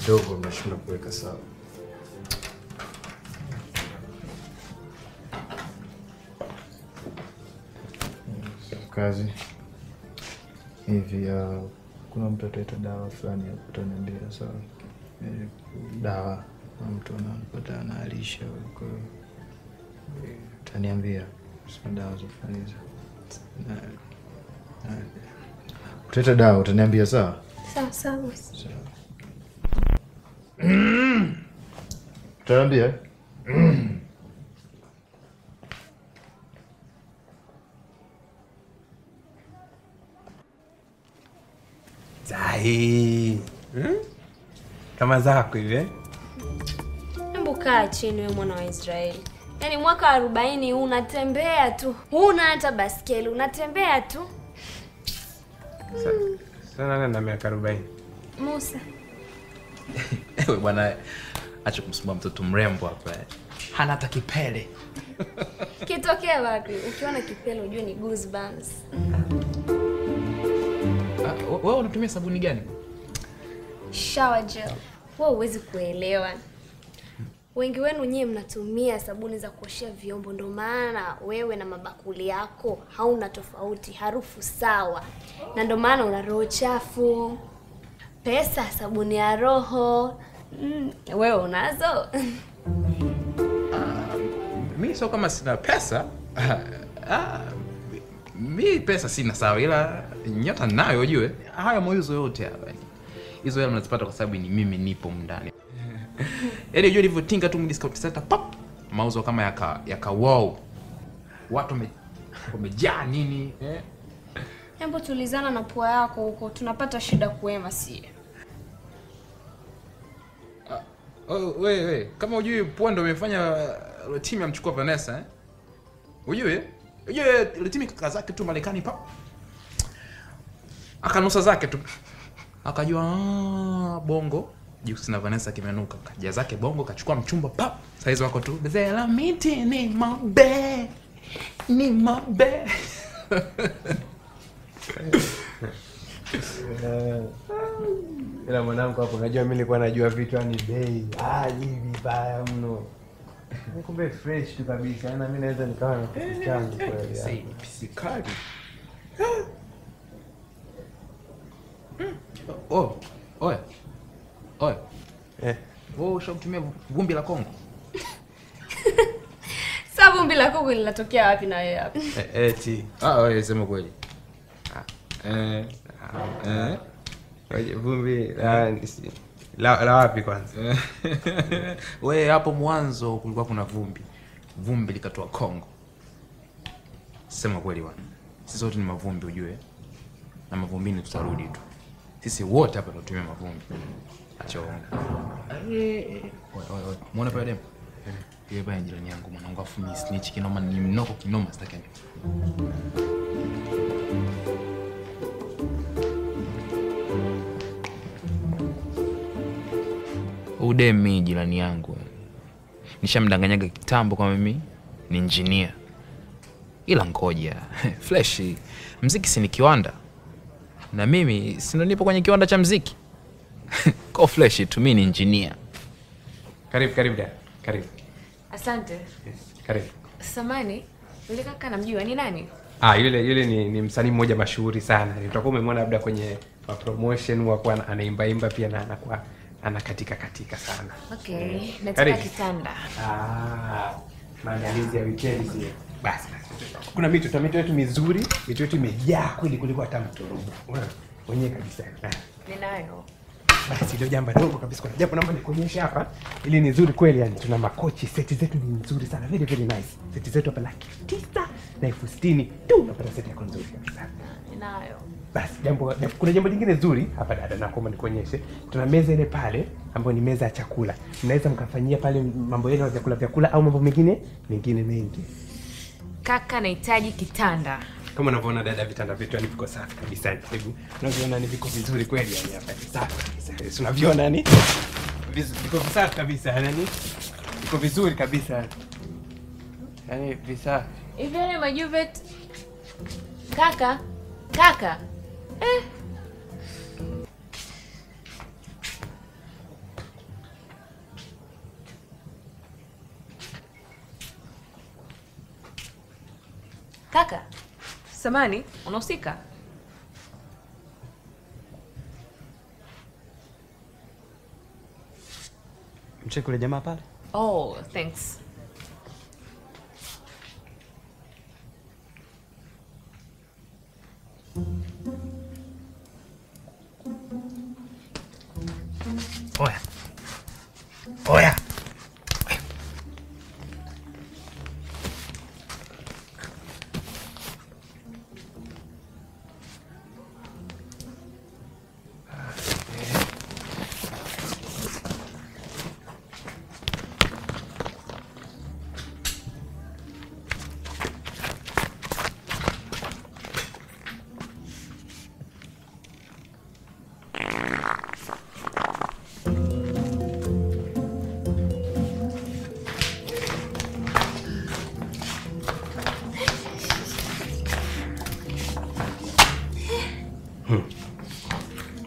kidogo mnashinda kuweka sawa. Kazi hivi kuna mtu ataleta dawa fulani hapo utaniambia sawa. Dawa mtu anapata analisha kwa utaniambia sio dawa za fulani hizo. Utaleta dawa utaniambia sawa? Sawa. Utaniambia? Zai. Kama zako hivi. Hebu kaa chini wewe mwana wa Israeli. Yaani mwaka 40 unatembea tu. Huna hata baskeli, unatembea tu. Sana na miaka 40. Musa. Ewe bwana, acha kumsumbua mtoto mrembo hapa. Hana hata kipele. Kitokea wapi? Ukiona kipele unajua ni goosebumps. Wewe unatumia sabuni gani? Shower gel. Wewe huwezi kuelewa. Wengi wenu nyie mnatumia sabuni za kuoshea vyombo, ndo maana wewe na mabakuli yako hauna tofauti, harufu sawa. Na ndo maana una roho chafu. Pesa sabuni ya roho. Wewe unazo? Mimi sio kama sina pesa. Mimi pesa sina sawa, ila nyota nayo ujue. Haya mauzo yote hapa. Hizo hela mnazipata kwa sababu ni mimi nipo ndani. Yaani unajua nilivyotinga tu discount center pop, mauzo kama yaka wow. Watu wamejaa nini? Hebu tulizana na pua yako huko, tunapata shida kuema sie. Wewe, kama ujui pua ndio umefanya timu amchukua Vanessa Ujue timu kaka zake tu Marekani pop. Akanusa zake tu. Akajua bongo Jux na Vanessa kimenuka. Kaja zake bongo kachukua mchumba pop. Saizi wako tu. Zela miti ni mabe. Ni mabe. Ila mwanangu hapo unajua mimi nilikuwa najua vitu yani bei. Hivi vibaya mno. Nikumbe fresh tu kabisa. Na mimi naweza nikawa na kitu changu kweli. Sasa ni pisikali. Oe. Wewe ushakutumia vumbi la Kongo? Sababu vumbi la Kongo linatokea wapi na wewe hapa? Eti. Wewe sema kweli. Waje vumbi la wapi kwanza? Wewe hapo mwanzo kulikuwa kuna vumbi. Vumbi likatoa Kongo. Sema kweli bwana. Sisi wote ni mavumbi ujue. Na mavumbini tutarudi tu. Sisi wote hapa tunatumia mavumbi. Achonga. Muone pale demo. Yeye baya jirani yangu mwanangu afu ni snitch kinoma ni mnoko kinoma sitaki. Udemi jirani yangu. Nishamdanganyaga kitambo kama mimi ni engineer. Ila ngoja. Flash. Muziki si ni kiwanda. Na mimi sino nipo kwenye kiwanda cha muziki. Kwa Flash tu mimi ni engineer. Karibu dad. Karibu. Asante. Yes, karibu. Samani, yule kaka namjua ni nani? Yule ni msanii mmoja mashuhuri sana. Utakuwa umemwona labda kwenye promotion wa anaimba pia na anakuwa anakatika sana. Okay, nataka kitanda. Maandalizi ya weekend sio. Basi. Kuna mito yetu mizuri, mito yetu imejaa kweli kuliko hata mtorobo. Mwenyewe kabisa. Ninayo. Basi ndio jambo dogo kabisa. Kuna jambo naomba nikuonyeshe hapa. Ili ni nzuri kweli yani. Tuna makochi, seti zetu ni nzuri sana. Very very nice. Seti zetu hapa 9,000 na 60,000 tu unapata seti yako nzuri kabisa. Ninayo. Basi kuna jambo lingine nzuri hapa dada naomba nikuonyeshe. Tuna meza ile pale ambayo ni meza ya chakula. Mnaweza mkafanyia pale mambo yenu ya vyakula au mambo mengine mengi. Kaka nahitaji kitanda. Kama unavyoona dada vitanda vyetu ni viko safi kabisa. Hebu unaviona ni viko vizuri kweli yani hapa ni safi kabisa. Unaviona ni viko safi kabisa yani. Viko vizuri kabisa. Yani visa. Hivi ni majuvet. Kaka. Kaka, samani, unahusika? Mcheke yule jamaa pale. Oh, thanks. Oya. Oya.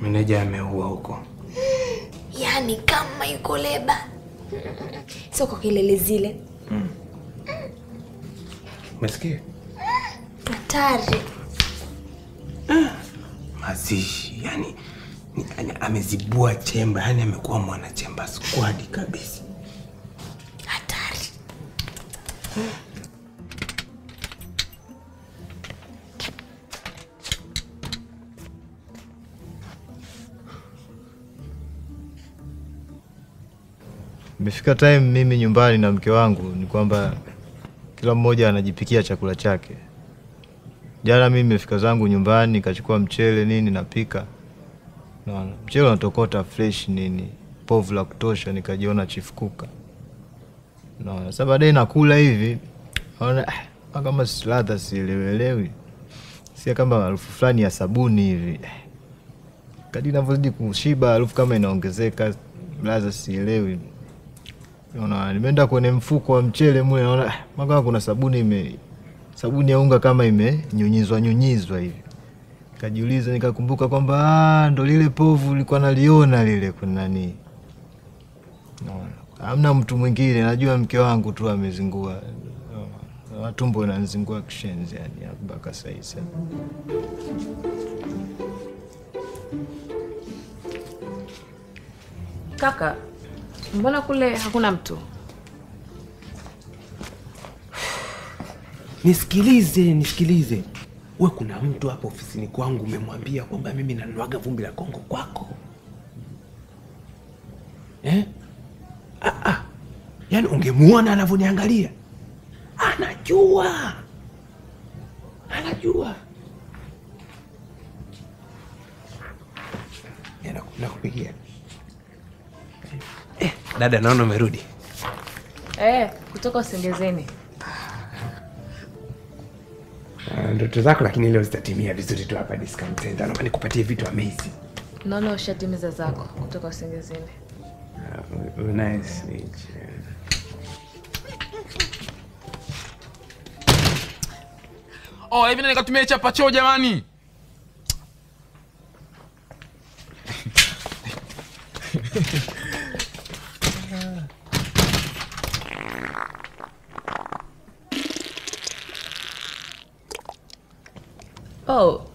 Meneja ameua huko. Yaani kama yuko leba. Sio kwa kelele zile. Umesikia? Hatari. Mazishi, yani amezibua chemba, yani amekuwa mwana chemba squad kabisa. Hatari. Imefika time mimi nyumbani na mke wangu ni kwamba kila mmoja anajipikia chakula chake. Jana mimi nimefika zangu nyumbani nikachukua mchele nini napika. Naona mchele unatokota fresh nini, povu la kutosha, nikajiona chief cooker. Naona sasa baadaye nakula hivi, naona kama ladha sielewelewi. Si kama harufu fulani ya sabuni hivi. Kadri ninavyozidi kushiba harufu kama inaongezeka, ladha sielewi. Naona nimeenda kwenye mfuko wa mchele mule, naona kama kuna sabuni ya unga kama imenyunyizwa hivi. Kajiuliza nikakumbuka kwamba ndo lile povu nilikuwa naliona lile kuna nani. Naona hamna mtu mwingine, najua mke wangu tu amezingua. Tumbo inanizingua kishenzi yani mpaka sasa. Kaka, mbona kule hakuna mtu? Nisikilize. Wewe kuna mtu hapo ofisini kwangu umemwambia kwamba mimi nanuaga vumbi la Kongo kwako? Yaani ungemuona anavyoniangalia. Anajua. Nakupigia. Dada naona umerudi. Kutoka usingizini. Ndoto zako lakini leo zitatimia vizuri tu hapa discount center. Naomba nikupatie vitu amazing. Naona ushatimiza zako kutoka usingizini. Nice. Oh, hivi nikatumia chapa choo jamani. Oh,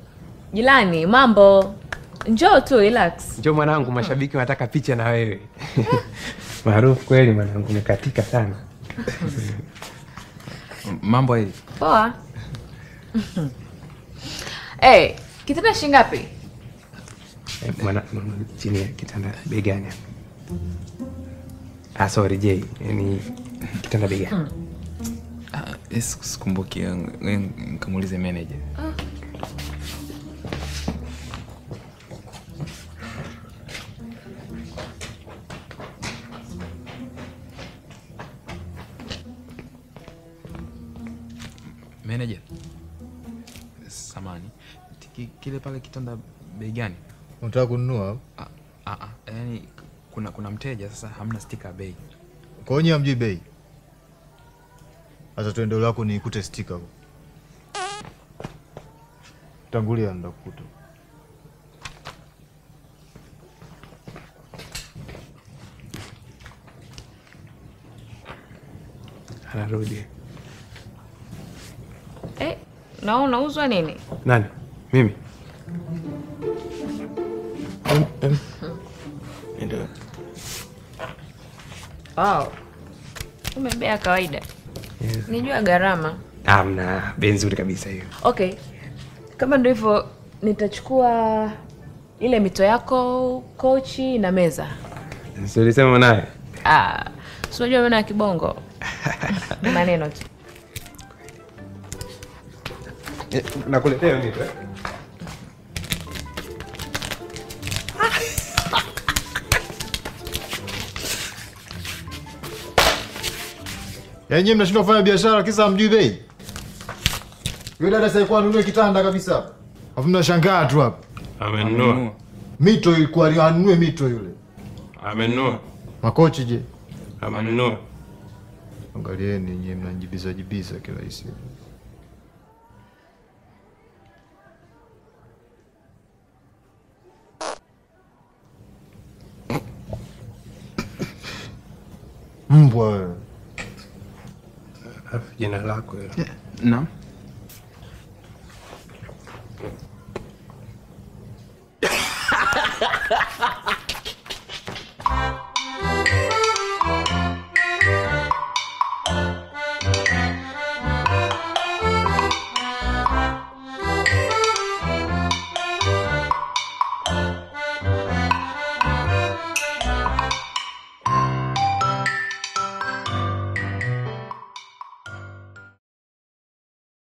Jilani, mambo. Njoo tu relax. Njoo mwanangu, mashabiki wanataka picha na wewe. Maarufu kweli mwanangu, umekatika sana. Mambo hili. Poa. Kitanda shilingi ngapi? Mwana chini ya kitanda begani. Sorry Jay, yani kitanda begani. Sikumbuki, nikamuulize manager. Manager. Samani. Kile pale kitanda bei gani? Unataka kununua? Yaani kuna mteja sasa hamna sticker bei. Kwa hiyo hamjui bei. Sasa tuende lako nikute sticker huko. Tangulia ndakukuta. Anarudi. Na unauzwa nini? Nani? Mimi. Ndio. Wow. Umebea kawaida. Yes. Nijua gharama. Hamna, bei nzuri kabisa hiyo. Okay. Kama ndio hivyo nitachukua ile mito yako, kochi na meza. Sio ulisema naye? Si unajua mimi na kibongo. Ni maneno tu. Nakuletea mito. Yaani nyinyi mnashindwa kufanya biashara kisa hamjui bei? Yule dada sasa alikuwa anunue kitanda kabisa hapa. Alafu mnashangaa tu hapa. Amenunua. Mito ilikuwa anunue mito yule. Amenunua. Makochi je? Amenunua. Angalieni nyinyi mnajibiza kila hisi. Mbwa wewe. Jina lako hilo. Naam.